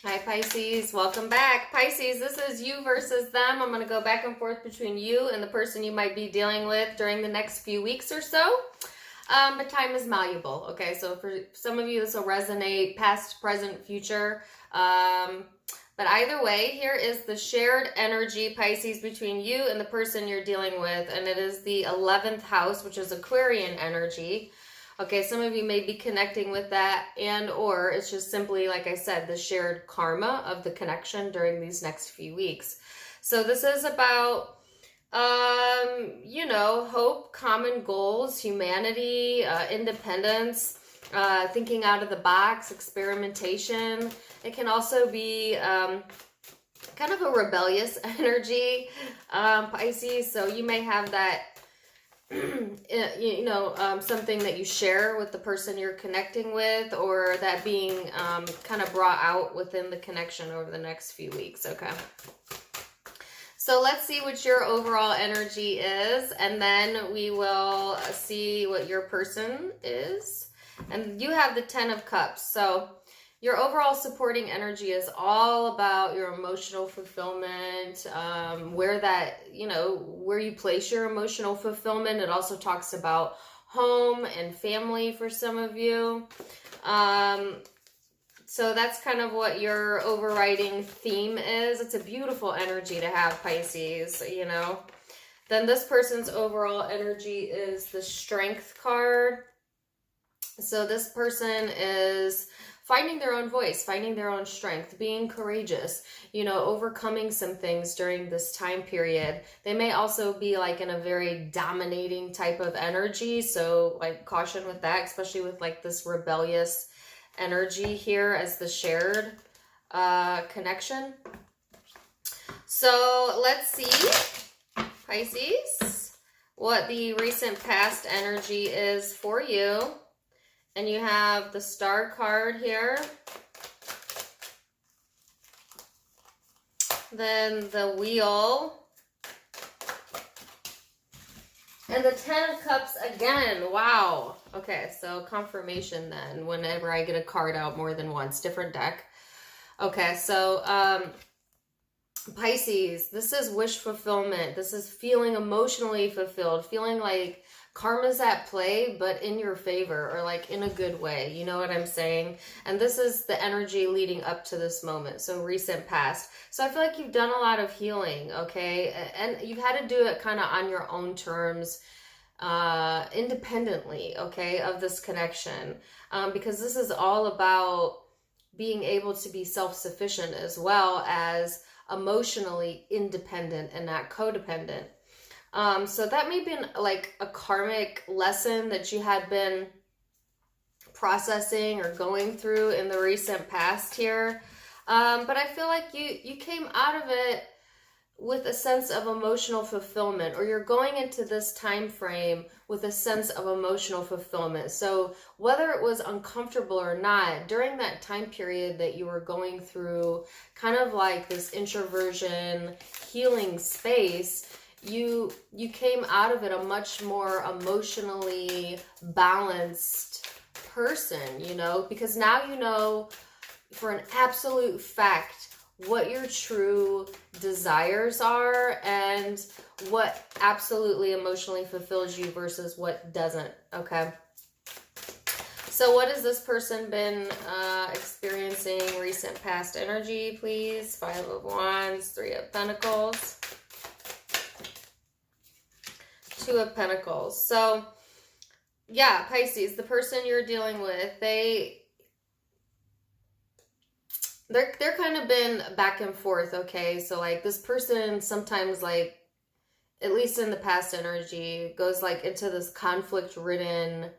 Hi Pisces, welcome back. Pisces, this is you versus them. I'm going to go back and forth between you and the person you might be dealing with during the next few weeks or so. But time is malleable, okay? So for some of you, this will resonate past, present, future. But either way, here is the shared energy, Pisces, between you and the person you're dealing with. And it is the 11th house, which is Aquarian energy. Okay, some of you may be connecting with that, and or it's just simply, like I said, the shared karma of the connection during these next few weeks. So this is about, hope, common goals, humanity, independence, thinking out of the box, experimentation. It can also be kind of a rebellious energy, Pisces. So you may have that something that you share with the person you're connecting with, or that being kind of brought out within the connection over the next few weeks, okay? So let's see what your overall energy is, and then we will see what your person is. And you have the 10 of Cups, so your overall supporting energy is all about your emotional fulfillment, where you place your emotional fulfillment. It also talks about home and family for some of you. So that's kind of what your overriding theme is. It's a beautiful energy to have, Pisces, Then this person's overall energy is the Strength card. So this person is finding their own voice, finding their own strength, being courageous, overcoming some things during this time period. They may also be like in a very dominating type of energy. So like caution with that, especially with like this rebellious energy here as the shared connection. So let's see, Pisces, what the recent past energy is for you. And you have the Star card here. Then the Wheel. And the 10 of Cups again. Wow. Okay, so confirmation then whenever I get a card out more than once. Different deck. Okay, so Pisces, this is wish fulfillment. This is feeling emotionally fulfilled. Feeling like karma's at play, but in your favor, or like in a good way. You know what I'm saying? And this is the energy leading up to this moment. So recent past. So I feel like you've done a lot of healing, okay? And you've had to do it kind of on your own terms, independently, okay, of this connection. Because this is all about being able to be self-sufficient as well as emotionally independent and not codependent. So that may be like a karmic lesson that you had been processing or going through in the recent past here. But I feel like you came out of it with a sense of emotional fulfillment, or you're going into this time frame with a sense of emotional fulfillment. So whether it was uncomfortable or not, during that time period that you were going through kind of like this introversion healing space, you came out of it a much more emotionally balanced person, because now you know for an absolute fact what your true desires are and what absolutely emotionally fulfills you versus what doesn't, okay? So what has this person been experiencing recent past energy, please? 5 of Wands, 3 of Pentacles, 2 of Pentacles. So yeah, Pisces, the person you're dealing with, they're kind of been back and forth, okay? So like this person sometimes, like at least in the past energy, goes like into this conflict ridden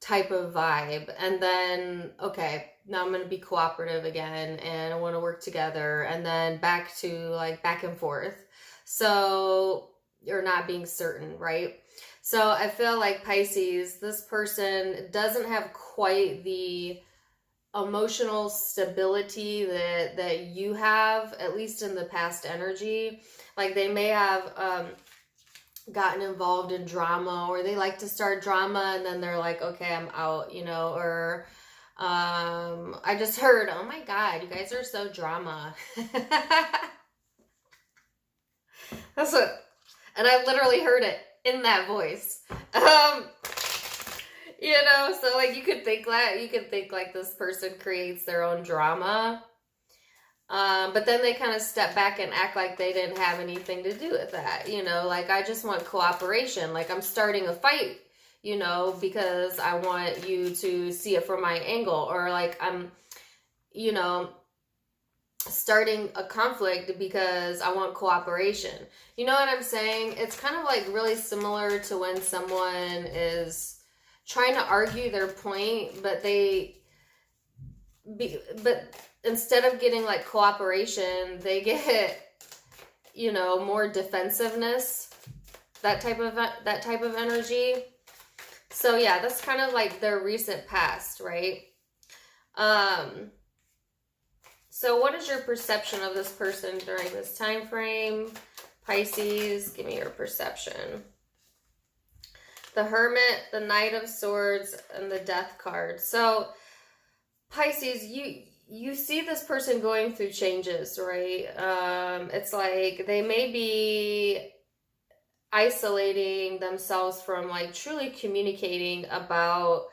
type of vibe, and then okay, now I'm going to be cooperative again and I want to work together, and then back to like back and forth. So you're not being certain, right? So I feel like Pisces, this person doesn't have quite the emotional stability that you have, at least in the past energy. Like they may have gotten involved in drama, or they like to start drama and then they're like, okay, I'm out, or I just heard, oh my God, you guys are so drama. That's what, and I literally heard it in that voice. So like you could think like this person creates their own drama. But then they kind of step back and act like they didn't have anything to do with that. Like I just want cooperation. Like I'm starting a fight, because I want you to see it from my angle, or like I'm, starting a conflict because I want cooperation. You know what I'm saying? It's kind of like really similar to when someone is trying to argue their point, but instead of getting like cooperation, they get, more defensiveness, that type of energy. So yeah, that's kind of like their recent past, right? So what is your perception of this person during this time frame? Pisces, give me your perception. The Hermit, the Knight of Swords, and the Death card. So Pisces, you see this person going through changes, right? It's like they may be isolating themselves from like truly communicating about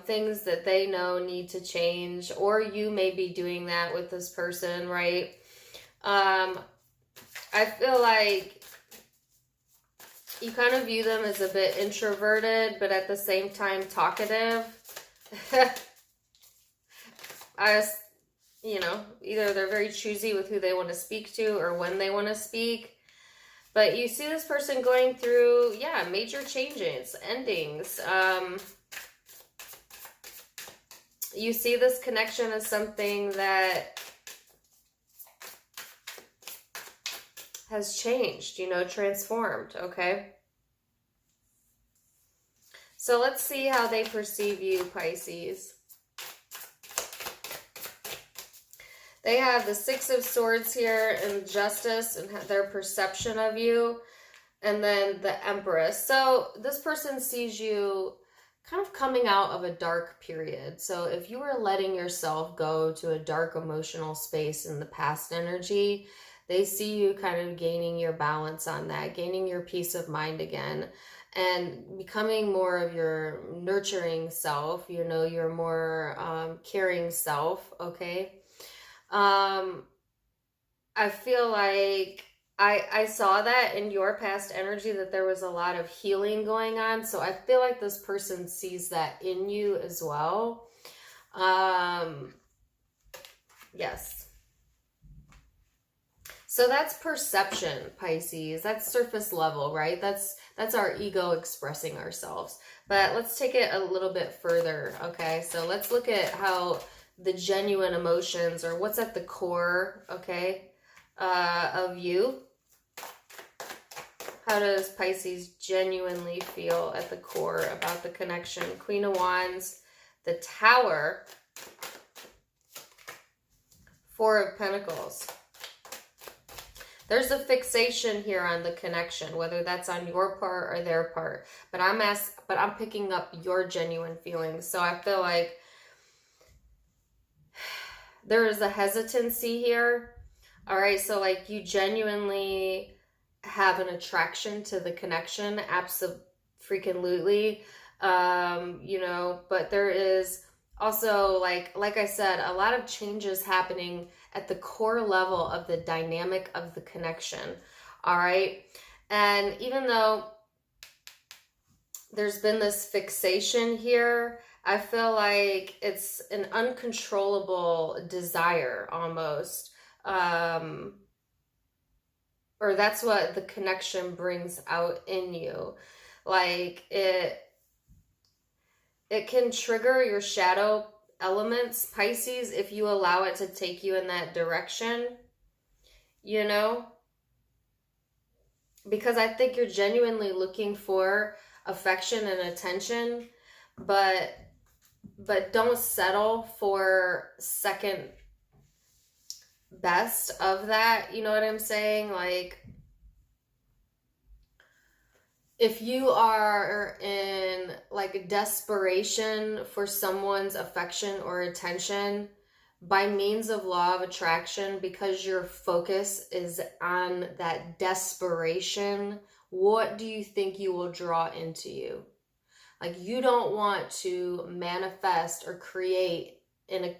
things that they know need to change, or you may be doing that with this person, right? I feel like you kind of view them as a bit introverted, but at the same time talkative. Either they're very choosy with who they want to speak to or when they want to speak. But you see this person going through, major changes, endings. You see this connection as something that has changed, transformed, okay? So let's see how they perceive you, Pisces. They have the Six of Swords here and Justice and their perception of you. And then the Empress. So this person sees you kind of coming out of a dark period. So if you were letting yourself go to a dark emotional space in the past energy, they see you kind of gaining your balance on that, gaining your peace of mind again, and becoming more of your nurturing self, your more caring self, okay? I feel like I saw that in your past energy, that there was a lot of healing going on. So I feel like this person sees that in you as well. Yes. So that's perception, Pisces. That's surface level, right? That's our ego expressing ourselves. But let's take it a little bit further, okay? So let's look at how the genuine emotions, or what's at the core, okay, of you. How does Pisces genuinely feel at the core about the connection? Queen of Wands, the Tower, Four of Pentacles. There's a fixation here on the connection, whether that's on your part or their part. But I'm picking up your genuine feelings. So I feel like there is a hesitancy here. All right, so like you genuinely have an attraction to the connection, absolutely. But there is also, like I said, a lot of changes happening at the core level of the dynamic of the connection. All right, and even though there's been this fixation here, I feel like it's an uncontrollable desire almost. Or that's what the connection brings out in you. Like it can trigger your shadow elements, Pisces, if you allow it to take you in that direction, because I think you're genuinely looking for affection and attention, but don't settle for second best of that. You know what I'm saying? Like, if you are in like desperation for someone's affection or attention by means of law of attraction, because your focus is on that desperation, what do you think you will draw into you? Like, you don't want to manifest or create in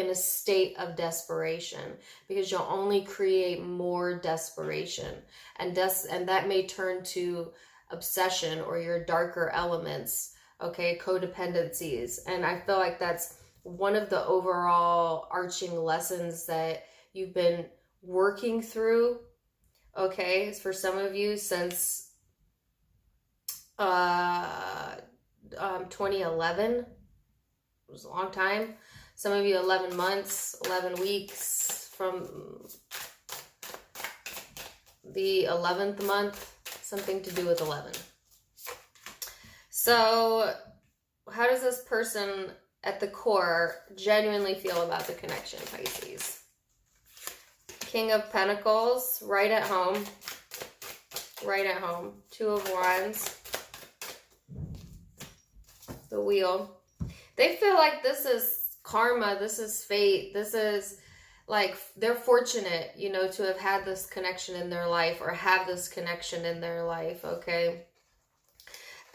a state of desperation, because you'll only create more desperation, and that may turn to obsession or your darker elements, okay, codependencies. And I feel like that's one of the overall arching lessons that you've been working through, okay, for some of you since 2011. It was a long time. Some of you 11 months, 11 weeks, from the 11th month, something to do with 11. So how does this person at the core genuinely feel about the connection, Pisces? King of Pentacles, right at home. Right at home. Two of Wands. The Wheel. They feel like this is karma, this is fate, this is like they're fortunate, you know, to have had this connection in their life, or have this connection in their life, okay?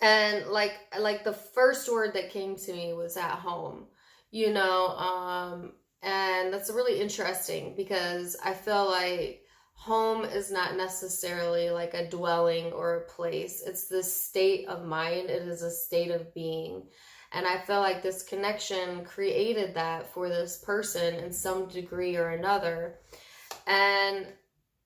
And like the first word that came to me was at home, you know, and that's really interesting, because I feel like home is not necessarily like a dwelling or a place. It's this state of mind. It is a state of being. And I feel like this connection created that for this person in some degree or another. And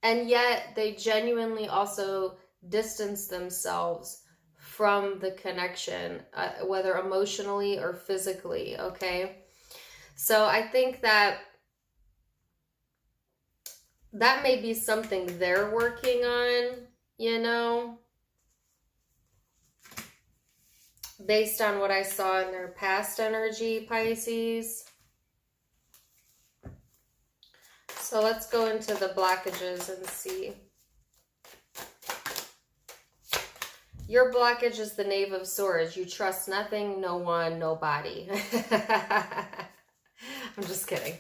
yet they genuinely also distance themselves from the connection, whether emotionally or physically, okay? So I think that may be something they're working on, you know, based on what I saw in their past energy, Pisces. So let's go into the blockages and see. Your blockage is the Knave of Swords. You trust nothing, no one, nobody. I'm just kidding.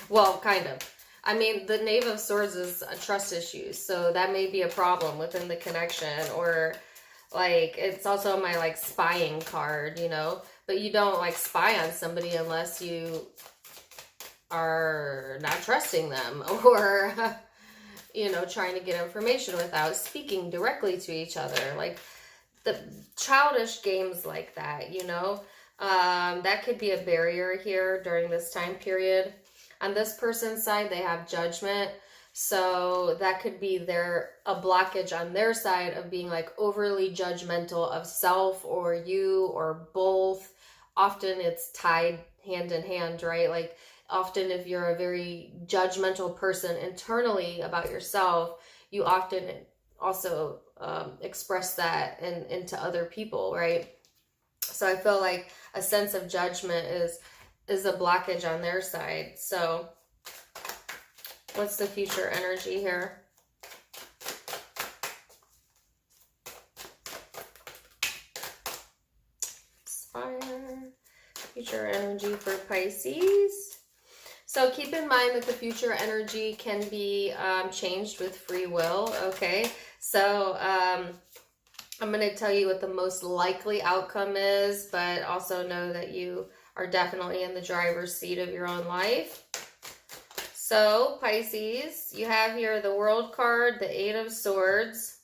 Well, kind of. I mean, the Knave of Swords is a trust issue, so that may be a problem within the connection, or like it's also my like spying card, you know, but you don't like spy on somebody unless you are not trusting them, or you know, trying to get information without speaking directly to each other, like the childish games like that, you know. That could be a barrier here during this time period. On this person's side, they have judgment. So that could be a blockage on their side of being like overly judgmental of self or you or both. Often it's tied hand in hand, right? Like often if you're a very judgmental person internally about yourself, you often also express that into other people, right? So I feel like a sense of judgment is a blockage on their side. So what's the future energy here? Fire. Future energy for Pisces. So keep in mind that the future energy can be changed with free will, okay? So I'm going to tell you what the most likely outcome is, but also know that you are definitely in the driver's seat of your own life. So, Pisces, you have here the World card, the Eight of Swords,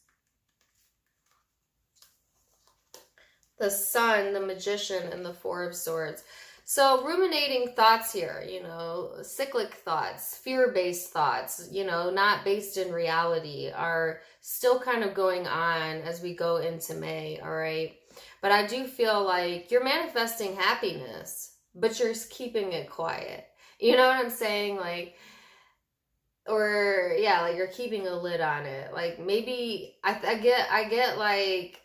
the Sun, the Magician, and the Four of Swords. So, ruminating thoughts here, you know, cyclic thoughts, fear-based thoughts, you know, not based in reality, are still kind of going on as we go into May, all right? But I do feel like you're manifesting happiness, but you're keeping it quiet. You know what I'm saying? Like, or yeah, like you're keeping a lid on it. Like maybe I get like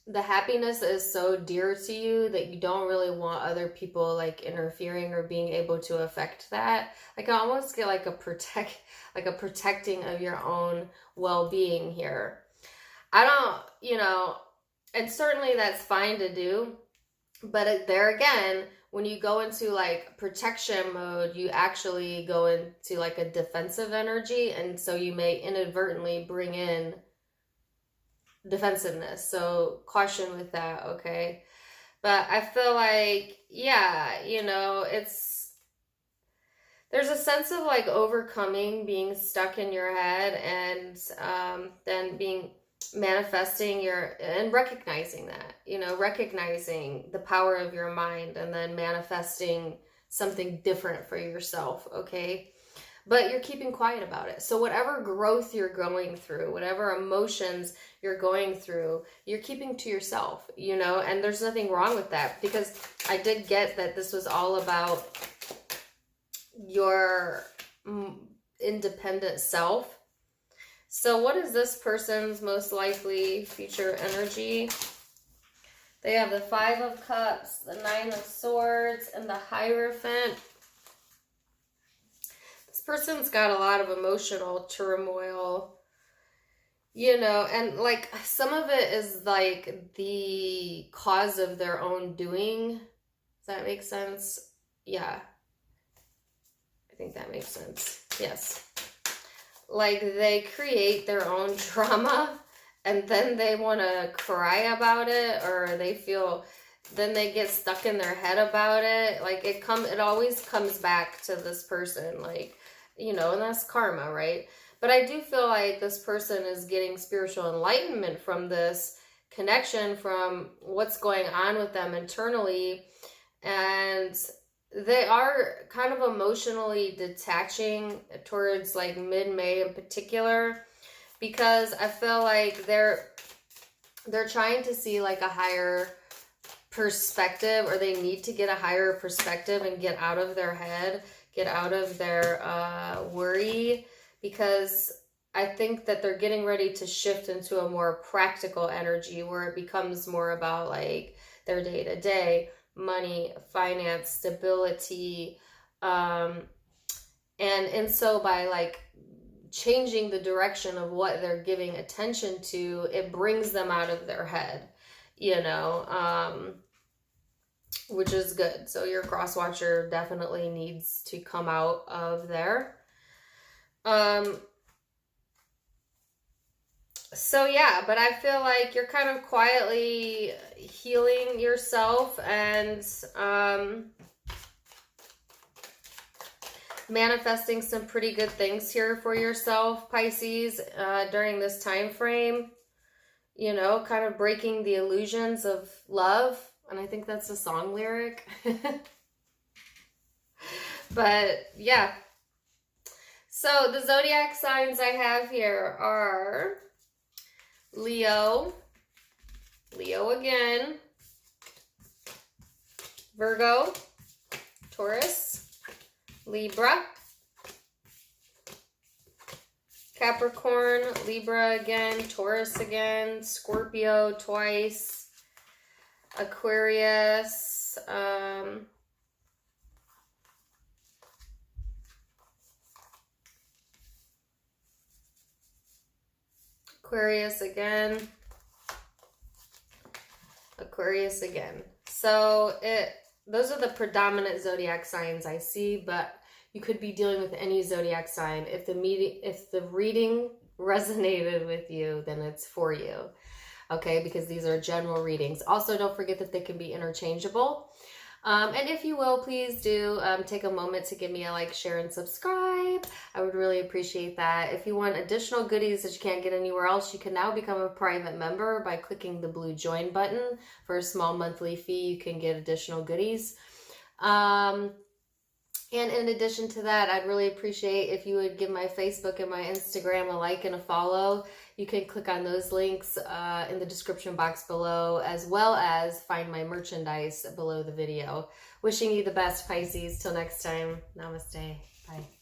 the happiness is so dear to you that you don't really want other people like interfering or being able to affect that. Like I almost get like a protecting of your own well-being here. I don't, you know, and certainly that's fine to do. But there again, when you go into like protection mode, you actually go into like a defensive energy. And so you may inadvertently bring in defensiveness. So caution with that, okay? But I feel like, yeah, you know, there's a sense of like overcoming being stuck in your head, and then manifesting and recognizing that, you know, recognizing the power of your mind and then manifesting something different for yourself, okay? But you're keeping quiet about it. So whatever growth you're going through, whatever emotions you're going through, you're keeping to yourself, you know, and there's nothing wrong with that, because I did get that this was all about your independent self. So what is this person's most likely future energy? They have the 5 of Cups, the 9 of Swords, and the Hierophant. This person's got a lot of emotional turmoil, you know, and like some of it is like the cause of their own doing. Does that make sense? Yeah. I think that makes sense. Yes. Like they create their own drama and then they want to cry about it, or they feel, then they get stuck in their head about it. Like it always comes back to this person, like, you know, and that's karma, right? But I do feel like this person is getting spiritual enlightenment from this connection, from what's going on with them internally. And they are kind of emotionally detaching towards like mid-May in particular, because I feel like they're trying to see like a higher perspective, or they need to get a higher perspective and get out of their head, get out of their worry, because I think that they're getting ready to shift into a more practical energy where it becomes more about like their day-to-day money, finance, stability, and so by like changing the direction of what they're giving attention to, it brings them out of their head, you know, which is good. So your cross watcher definitely needs to come out of there. So yeah, but I feel like you're kind of quietly healing yourself and manifesting some pretty good things here for yourself, Pisces, during this time frame. You know, kind of breaking the illusions of love. And I think that's a song lyric. But yeah. So the zodiac signs I have here are Leo again, Virgo, Taurus, Libra, Capricorn, Libra again, Taurus again, Scorpio twice, Aquarius, Aquarius again. So those are the predominant zodiac signs I see, but you could be dealing with any zodiac sign. If the reading resonated with you, then it's for you. Okay, because these are general readings. Also, don't forget that they can be interchangeable. And if you will, please do take a moment to give me a like, share, and subscribe. I would really appreciate that. If you want additional goodies that you can't get anywhere else, you can now become a private member by clicking the blue join button. For a small monthly fee, you can get additional goodies. And in addition to that, I'd really appreciate if you would give my Facebook and my Instagram a like and a follow. You can click on those links in the description box below, as well as find my merchandise below the video. Wishing you the best, Pisces. Till next time. Namaste. Bye.